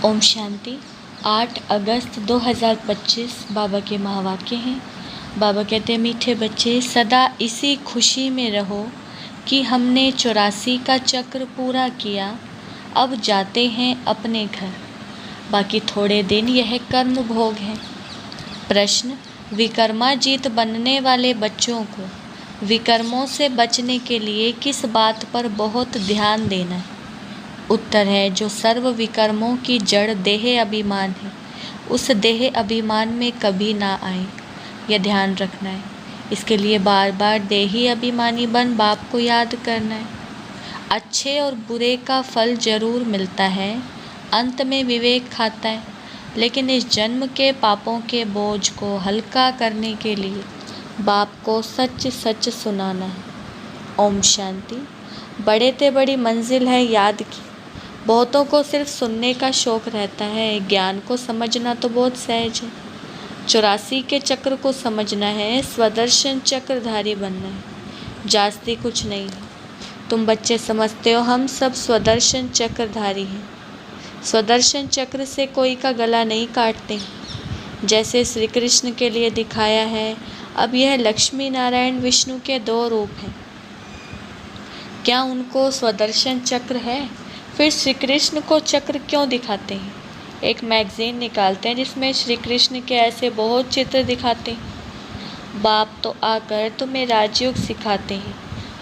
ओम शांति। 8 अगस्त 2025 बाबा के महावाक्य हैं। बाबा कहते हैं, मीठे बच्चे सदा इसी खुशी में रहो कि हमने 84 का चक्र पूरा किया, अब जाते हैं अपने घर, बाकी थोड़े दिन यह कर्म भोग है। प्रश्न: विकर्माजीत बनने वाले बच्चों को विकर्मों से बचने के लिए किस बात पर बहुत ध्यान देना है? उत्तर है, जो सर्व विकर्मों की जड़ देह अभिमान है, उस देह अभिमान में कभी ना आए, यह ध्यान रखना है। इसके लिए बार बार देही अभिमानी बन बाप को याद करना है। अच्छे और बुरे का फल जरूर मिलता है, अंत में विवेक खाता है, लेकिन इस जन्म के पापों के बोझ को हल्का करने के लिए बाप को सच सच सुनाना है। ओम शांति। बड़े ते बड़ी मंजिल है याद की, बहुतों को सिर्फ सुनने का शौक रहता है, ज्ञान को समझना तो बहुत सहज है। 84 के चक्र को समझना है, स्वदर्शन चक्रधारी बनना है, जास्ती कुछ नहीं है। तुम बच्चे समझते हो हम सब स्वदर्शन चक्रधारी हैं। स्वदर्शन चक्र से कोई का गला नहीं काटते, जैसे श्री कृष्ण के लिए दिखाया है। अब यह लक्ष्मी नारायण विष्णु के 2 रूप हैं, क्या उनको स्वदर्शन चक्र है? फिर श्री कृष्ण को चक्र क्यों दिखाते हैं? एक मैगजीन निकालते हैं जिसमें श्री कृष्ण के ऐसे बहुत चित्र दिखाते हैं। बाप तो आकर तुम्हें राजयोग सिखाते हैं,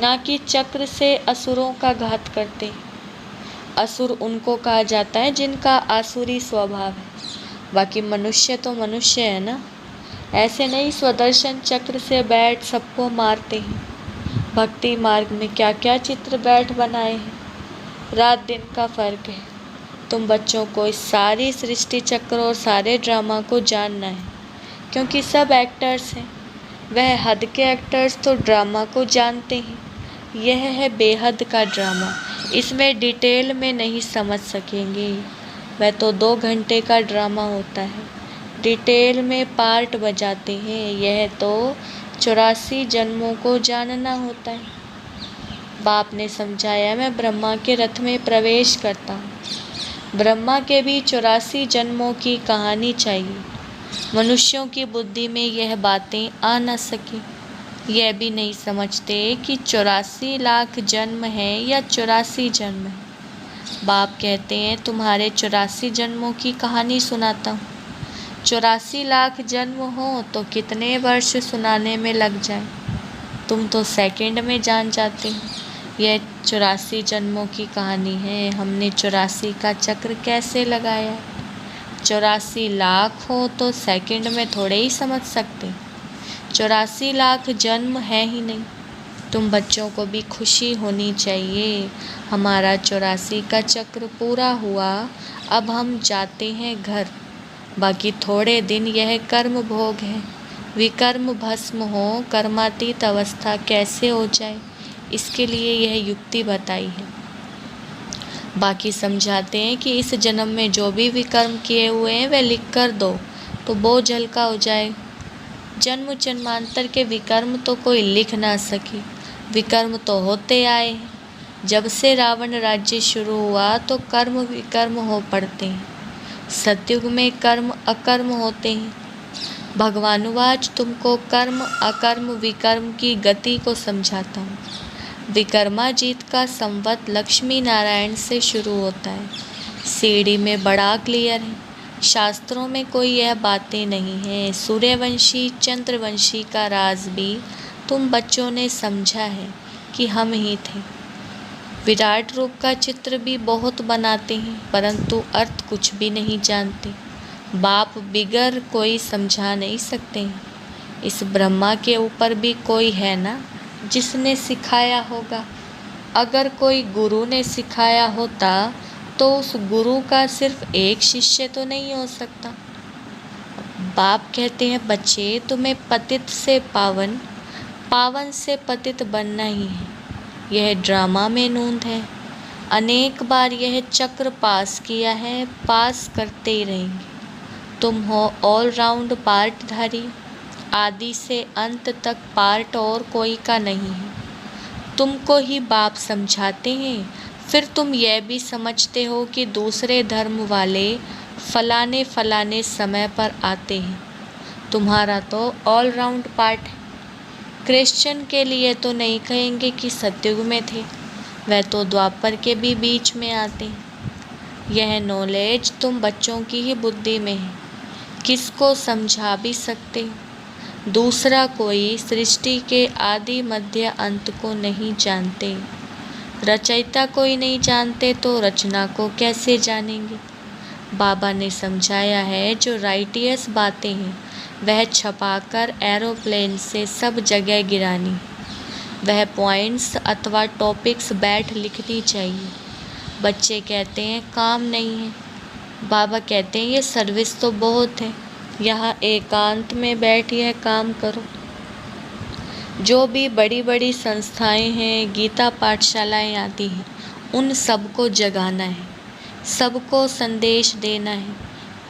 ना कि चक्र से असुरों का घात करते हैं। असुर उनको कहा जाता है जिनका आसुरी स्वभाव है, बाकी मनुष्य तो मनुष्य है ना। ऐसे नहीं स्वदर्शन चक्र से बैठ सबको मारते हैं। भक्ति मार्ग में क्या क्या चित्र बैठ बनाए हैं, रात दिन का फर्क है। तुम बच्चों को इस सारी सृष्टि चक्र और सारे ड्रामा को जानना है, क्योंकि सब एक्टर्स हैं। वह हद के एक्टर्स तो ड्रामा को जानते हैं, यह है बेहद का ड्रामा, इसमें डिटेल में नहीं समझ सकेंगे। वह तो 2 घंटे का ड्रामा होता है, डिटेल में पार्ट बजाते हैं। यह तो 84 जन्मों को जानना होता है। बाप ने समझाया, मैं ब्रह्मा के रथ में प्रवेश करता हूँ। ब्रह्मा के भी 84 जन्मों की कहानी चाहिए। मनुष्यों की बुद्धि में यह बातें आ न सके, यह भी नहीं समझते कि 84 लाख जन्म है या 84 जन्म है। बाप कहते हैं, तुम्हारे 84 जन्मों की कहानी सुनाता हूँ। 84 लाख जन्म हो तो कितने वर्ष सुनाने में लग जाए, तुम तो सेकंड में जान जाते हो। यह 84 जन्मों की कहानी है, हमने 84 का चक्र कैसे लगाया। 84 लाख हो तो सेकंड में थोड़े ही समझ सकते, 84 लाख जन्म है ही नहीं। तुम बच्चों को भी खुशी होनी चाहिए, हमारा 84 का चक्र पूरा हुआ, अब हम जाते हैं घर, बाकी थोड़े दिन यह कर्म भोग है। विकर्म भस्म हो, कर्मातीत अवस्था कैसे हो जाए, इसके लिए यह युक्ति बताई है। बाकी समझाते हैं कि इस जन्म में जो भी विकर्म किए हुए हैं वह लिख कर दो तो बोझ हल्का हो जाए। जन्म जन्मांतर के विकर्म तो कोई लिख ना सके, विकर्म तो होते आए हैं। जब से रावण राज्य शुरू हुआ तो कर्म विकर्म हो पड़ते हैं। सतयुग में कर्म अकर्म होते हैं। भगवानुवाच, तुमको कर्म अकर्म विकर्म की गति को समझाता हूँ। विकर्माजीत का संवत लक्ष्मी नारायण से शुरू होता है। सीढ़ी में बड़ा क्लियर है, शास्त्रों में कोई यह बातें नहीं है। सूर्यवंशी चंद्रवंशी का राज भी तुम बच्चों ने समझा है कि हम ही थे। विराट रूप का चित्र भी बहुत बनाते हैं, परंतु अर्थ कुछ भी नहीं जानते। बाप बिगर कोई समझा नहीं सकते हैं। इस ब्रह्मा के ऊपर भी कोई है ना जिसने सिखाया होगा। अगर कोई गुरु ने सिखाया होता तो उस गुरु का सिर्फ एक शिष्य तो नहीं हो सकता। बाप कहते हैं, बच्चे तुम्हें पतित से पावन, पावन से पतित बनना ही है। यह ड्रामा में नूंद है, अनेक बार यह चक्र पास किया है, पास करते ही रहेंगे। तुम हो ऑलराउंड पार्टधारी, आदि से अंत तक पार्ट और कोई का नहीं है। तुमको ही बाप समझाते हैं, फिर तुम यह भी समझते हो कि दूसरे धर्म वाले फलाने फलाने समय पर आते हैं। तुम्हारा तो ऑल राउंड पार्ट है। क्रिश्चियन के लिए तो नहीं कहेंगे कि सतयुग में थे, वह तो द्वापर के भी बीच में आते हैं। यह नॉलेज तुम बच्चों की ही बुद्धि में है, किसको समझा भी सकते हो। दूसरा कोई सृष्टि के आदि मध्य अंत को नहीं जानते। रचयिता कोई नहीं जानते तो रचना को कैसे जानेंगे। बाबा ने समझाया है जो राइटियस बातें हैं वह छपाकर एरोप्लेन से सब जगह गिरानी, वह पॉइंट्स अथवा टॉपिक्स बैठ लिखनी चाहिए। बच्चे कहते हैं काम नहीं है। बाबा कहते हैं ये सर्विस तो बहुत है, यहाँ एकांत में बैठ यह काम करो। जो भी बड़ी बड़ी संस्थाएं हैं, गीता पाठशालाएं आती हैं, उन सबको जगाना है, सबको संदेश देना है।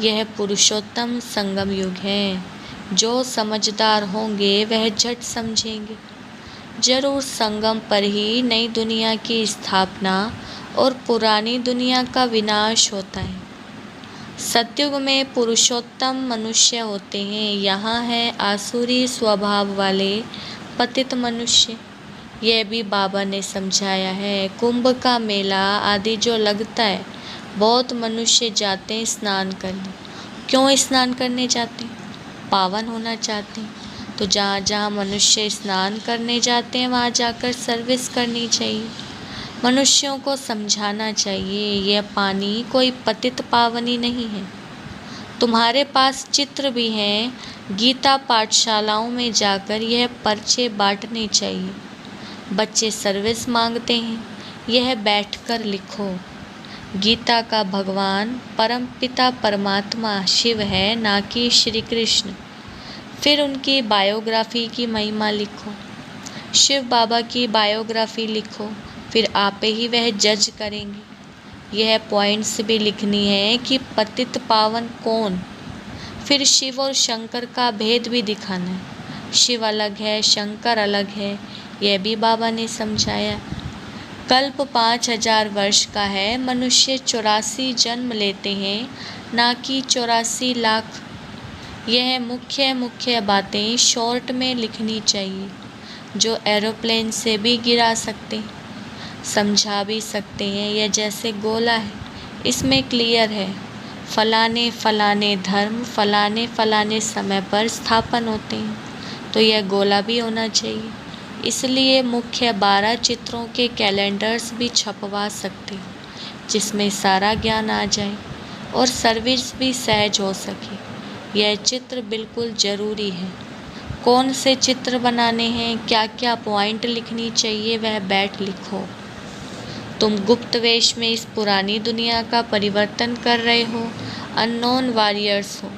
यह पुरुषोत्तम संगम युग है। जो समझदार होंगे वह झट समझेंगे। जरूर संगम पर ही नई दुनिया की स्थापना और पुरानी दुनिया का विनाश होता है। सतयुग में पुरुषोत्तम मनुष्य होते हैं, यहाँ है आसुरी स्वभाव वाले पतित मनुष्य। यह भी बाबा ने समझाया है। कुंभ का मेला आदि जो लगता है, बहुत मनुष्य जाते हैं स्नान करने। क्यों स्नान करने जाते हैं? पावन होना चाहते हैं। तो जहाँ जहाँ मनुष्य स्नान करने जाते हैं वहाँ जाकर सर्विस करनी चाहिए। मनुष्यों को समझाना चाहिए यह पानी कोई पतित पावनी नहीं है। तुम्हारे पास चित्र भी हैं, गीता पाठशालाओं में जाकर यह पर्चे बांटने चाहिए। बच्चे सर्विस मांगते हैं, यह बैठकर लिखो। गीता का भगवान परम पिता परमात्मा शिव है, ना कि श्री कृष्ण। फिर उनकी बायोग्राफी की महिमा लिखो। शिव बाबा की बायोग्राफी लिखो, फिर आप ही वह जज करेंगे। यह पॉइंट्स भी लिखनी है कि पतित पावन कौन। फिर शिव और शंकर का भेद भी दिखाना है। शिव अलग है, शंकर अलग है, यह भी बाबा ने समझाया। कल्प 5000 वर्ष का है। मनुष्य 84 जन्म लेते हैं, ना कि 84 लाख। यह मुख्य मुख्य बातें शॉर्ट में लिखनी चाहिए, जो एरोप्लेन से भी गिरा सकते हैं, समझा भी सकते हैं। यह जैसे गोला है, इसमें क्लियर है फलाने फलाने धर्म फलाने फलाने समय पर स्थापन होते हैं, तो यह गोला भी होना चाहिए। इसलिए मुख्य 12 चित्रों के कैलेंडर्स भी छपवा सकते हैं, जिसमें सारा ज्ञान आ जाए और सर्विस भी सहज हो सके। यह चित्र बिल्कुल ज़रूरी है। कौन से चित्र बनाने हैं, क्या क्या पॉइंट लिखनी चाहिए, वह बैठ लिखो। तुम गुप्त वेश में इस पुरानी दुनिया का परिवर्तन कर रहे हो। अननोन वॉरियर्स हो,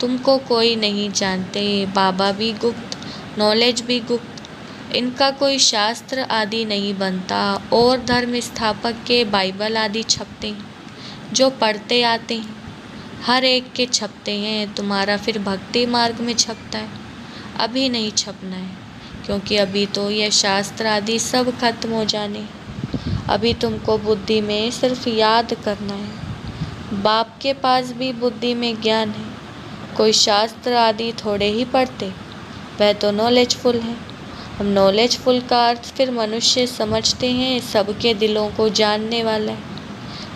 तुमको कोई नहीं जानते। बाबा भी गुप्त, नॉलेज भी गुप्त। इनका कोई शास्त्र आदि नहीं बनता। और धर्म स्थापक के बाइबल आदि छपते हैं, जो पढ़ते आते हैं, हर एक के छपते हैं। तुम्हारा फिर भक्ति मार्ग में छपता है, अभी नहीं छपना है, क्योंकि अभी तो यह शास्त्र आदि सब खत्म हो जाने। अभी तुमको बुद्धि में सिर्फ याद करना है। बाप के पास भी बुद्धि में ज्ञान है, कोई शास्त्र आदि थोड़े ही पढ़ते, वह तो नॉलेजफुल है। हम नॉलेजफुल का अर्थ फिर मनुष्य समझते हैं सबके दिलों को जानने वाला है।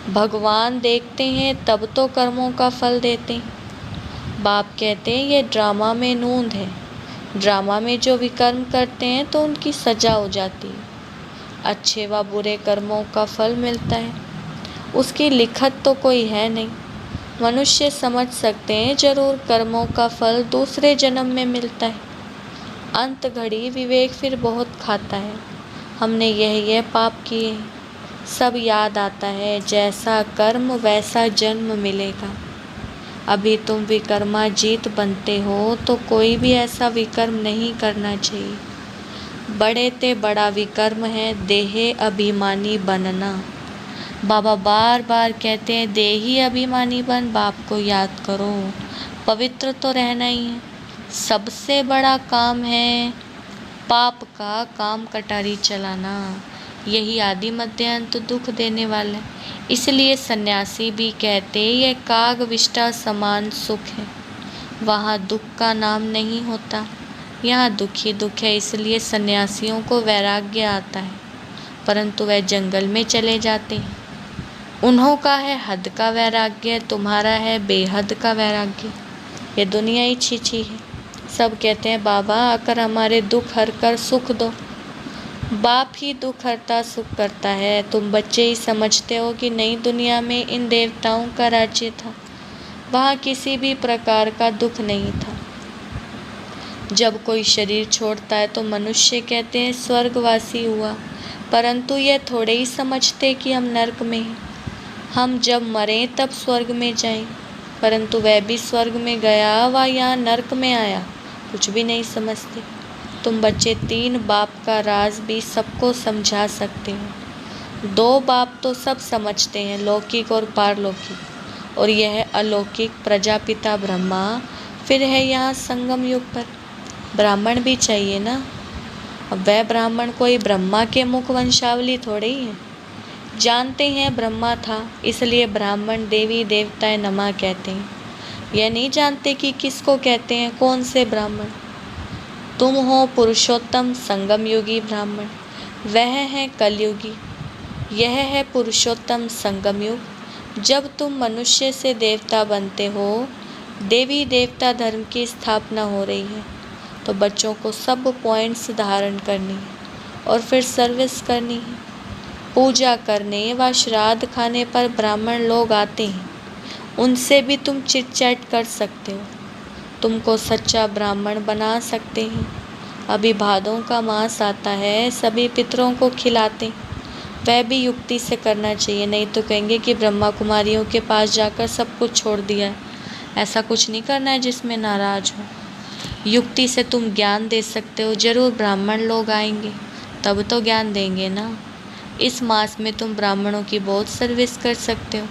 भगवान देखते हैं तब तो कर्मों का फल देते हैं। बाप कहते हैं ये ड्रामा में नूंद है। ड्रामा में जो विकर्म करते हैं तो उनकी सजा हो जाती है। अच्छे व बुरे कर्मों का फल मिलता है, उसकी लिखत तो कोई है नहीं। मनुष्य समझ सकते हैं जरूर कर्मों का फल दूसरे जन्म में मिलता है। अंत घड़ी विवेक फिर बहुत खाता है। हमने यह पाप किए हैं, सब याद आता है। जैसा कर्म वैसा जन्म मिलेगा। अभी तुम विकर्माजीत बनते हो, तो कोई भी ऐसा विकर्म नहीं करना चाहिए। बड़े ते बड़ा विकर्म है देहे अभिमानी बनना। बाबा बार बार कहते हैं देही अभिमानी बन, बाप को याद करो। पवित्र तो रहना ही है। सबसे बड़ा काम है पाप का काम कटारी चलाना। यही आदि मध्य अंत दुख देने वाला है। इसलिए सन्यासी भी कहते यह काग विष्टा समान सुख है। वहाँ दुख का नाम नहीं होता, यहाँ दुख ही दुख है। इसलिए सन्यासियों को वैराग्य आता है, परंतु वह जंगल में चले जाते हैं। उन्हों का है हद का वैराग्य, तुम्हारा है बेहद का वैराग्य। ये दुनिया ही छी है। सब कहते हैं बाबा आकर हमारे दुख हर कर सुख दो। बाप ही दुख हरता सुख करता है। तुम बच्चे ही समझते हो कि नई दुनिया में इन देवताओं का राज्य था, वहाँ किसी भी प्रकार का दुख नहीं था। जब कोई शरीर छोड़ता है तो मनुष्य कहते हैं स्वर्गवासी हुआ, परंतु यह थोड़े ही समझते कि हम नरक में हैं। हम जब मरें तब स्वर्ग में जाएं, परंतु वह भी स्वर्ग में गया व यहाँ नरक में आया, कुछ भी नहीं समझते। तुम बच्चे 3 बाप का राज भी सबको समझा सकते हो। 2 बाप तो सब समझते हैं, लौकिक और पारलौकिक, और यह अलौकिक प्रजापिता ब्रह्मा। फिर है यहाँ संगम युग पर ब्राह्मण भी चाहिए ना। अब वह ब्राह्मण कोई ब्रह्मा के मुख वंशावली थोड़े ही है। जानते हैं ब्रह्मा था, इसलिए ब्राह्मण देवी देवताएं नमा कहते हैं। यह नहीं जानते कि किसको कहते हैं, कौन से ब्राह्मण। तुम हो पुरुषोत्तम संगम युगी ब्राह्मण, वह है कलयुगी। यह है पुरुषोत्तम संगम युग। जब तुम मनुष्य से देवता बनते हो, देवी देवता धर्म की स्थापना हो रही है, तो बच्चों को सब पॉइंट्स धारण करनी है और फिर सर्विस करनी है। पूजा करने व श्राद्ध खाने पर ब्राह्मण लोग आते हैं, उनसे भी तुम चिट चैट कर सकते हो, तुमको सच्चा ब्राह्मण बना सकते हैं। अभी भादों का मास आता है, सभी पितरों को खिलाते, वह भी युक्ति से करना चाहिए, नहीं तो कहेंगे कि ब्रह्मा कुमारियों के पास जाकर सब कुछ छोड़ दिया है। ऐसा कुछ नहीं करना है जिसमें नाराज हो। युक्ति से तुम ज्ञान दे सकते हो। जरूर ब्राह्मण लोग आएंगे तब तो ज्ञान देंगे ना। इस मास में तुम ब्राह्मणों की बहुत सर्विस कर सकते हो।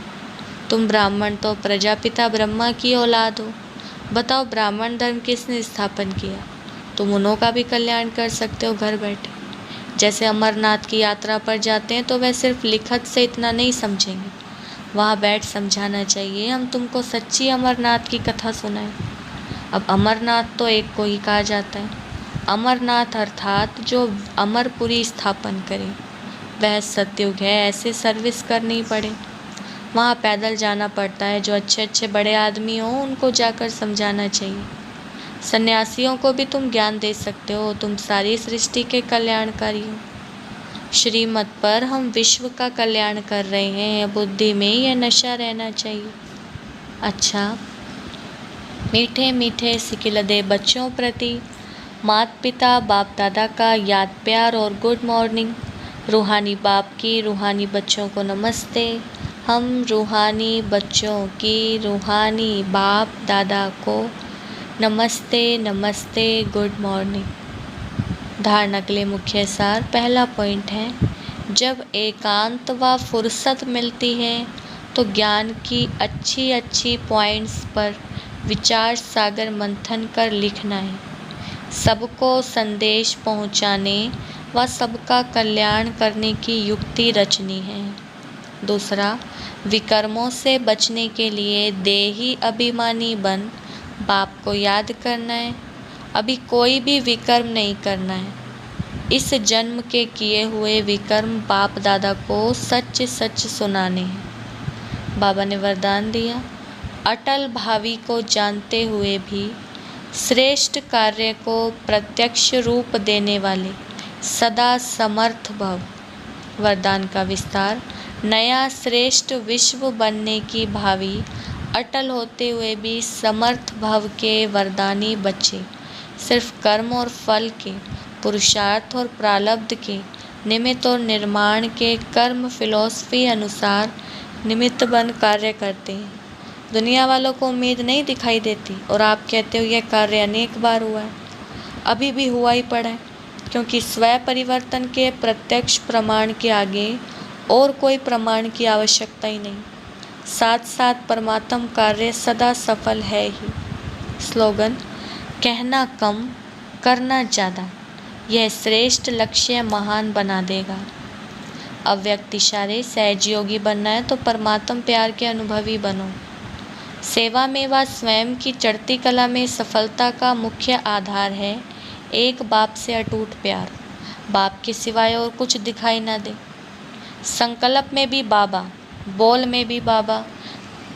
तुम ब्राह्मण तो प्रजापिता ब्रह्मा की औलाद हो। बताओ ब्राह्मण धर्म किसने स्थापन किया? तुम उन्हों का भी कल्याण कर सकते हो घर बैठे। जैसे अमरनाथ की यात्रा पर जाते हैं तो वह सिर्फ लिखत से इतना नहीं समझेंगे, वहाँ बैठ समझाना चाहिए। हम तुमको सच्ची अमरनाथ की कथा सुनाएं। अब अमरनाथ तो एक को ही कहा जाता है। अमरनाथ अर्थात जो अमरपुरी स्थापन करे, वह सतयुग है। ऐसे सर्विस करनी पड़े, वहाँ पैदल जाना पड़ता है। जो अच्छे अच्छे बड़े आदमी हों उनको जाकर समझाना चाहिए। सन्यासियों को भी तुम ज्ञान दे सकते हो, तुम सारी सृष्टि के कल्याणकारी हो। श्रीमत पर हम विश्व का कल्याण कर रहे हैं, बुद्धि में यह नशा रहना चाहिए। अच्छा, मीठे मीठे सिकिलदे बच्चों प्रति माता पिता बाप दादा का याद प्यार और गुड मॉर्निंग। रूहानी बाप की रूहानी बच्चों को नमस्ते। हम रूहानी बच्चों की रूहानी बाप दादा को नमस्ते नमस्ते, गुड मॉर्निंग। धारणा के लिए मुख्य सार। पहला पॉइंट है, जब एकांत व फुर्सत मिलती है तो ज्ञान की अच्छी अच्छी पॉइंट्स पर विचार सागर मंथन कर लिखना है। सबको संदेश पहुंचाने व सबका कल्याण करने की युक्ति रचनी है। दूसरा, विकर्मों से बचने के लिए देही अभिमानी बन बाप को याद करना है। अभी कोई भी विकर्म नहीं करना है। इस जन्म के किए हुए विकर्म बाप दादा को सच सच सुनाने हैं। बाबा ने वरदान दिया, अटल भावी को जानते हुए भी श्रेष्ठ कार्य को प्रत्यक्ष रूप देने वाले सदा समर्थ भव। वरदान का विस्तार, नया श्रेष्ठ विश्व बनने की भावी अटल होते हुए भी समर्थ भव के वरदानी बच्चे सिर्फ कर्म और फल के, पुरुषार्थ और प्रारब्ध के निमित्त और निर्माण के कर्म फिलॉसफी अनुसार निमित्त बन कार्य करते हैं। दुनिया वालों को उम्मीद नहीं दिखाई देती और आप कहते हो यह कार्य अनेक बार हुआ है। अभी भी हुआ ही पड़ा है, क्योंकि स्व परिवर्तन के प्रत्यक्ष प्रमाण के आगे और कोई प्रमाण की आवश्यकता ही नहीं। साथ साथ परमात्म कार्य सदा सफल है ही। स्लोगन, कहना कम करना ज़्यादा, यह श्रेष्ठ लक्ष्य महान बना देगा। अव्यक्त इशारे सहज योगी बनना है तो परमात्म प्यार के अनुभवी बनो। सेवा में व स्वयं की चढ़ती कला में सफलता का मुख्य आधार है एक बाप से अटूट प्यार। बाप के सिवाय और कुछ दिखाई ना दे। संकल्प में भी बाबा, बोल में भी बाबा,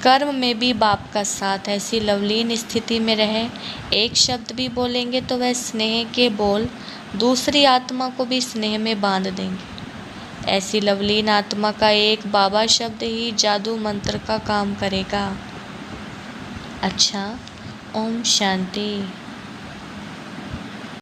कर्म में भी बाप का साथ। ऐसी लवलीन स्थिति में रहें, एक शब्द भी बोलेंगे तो वह स्नेह के बोल दूसरी आत्मा को भी स्नेह में बांध देंगे। ऐसी लवलीन आत्मा का एक बाबा शब्द ही जादू मंत्र का काम करेगा। अच्छा, ओम शांति।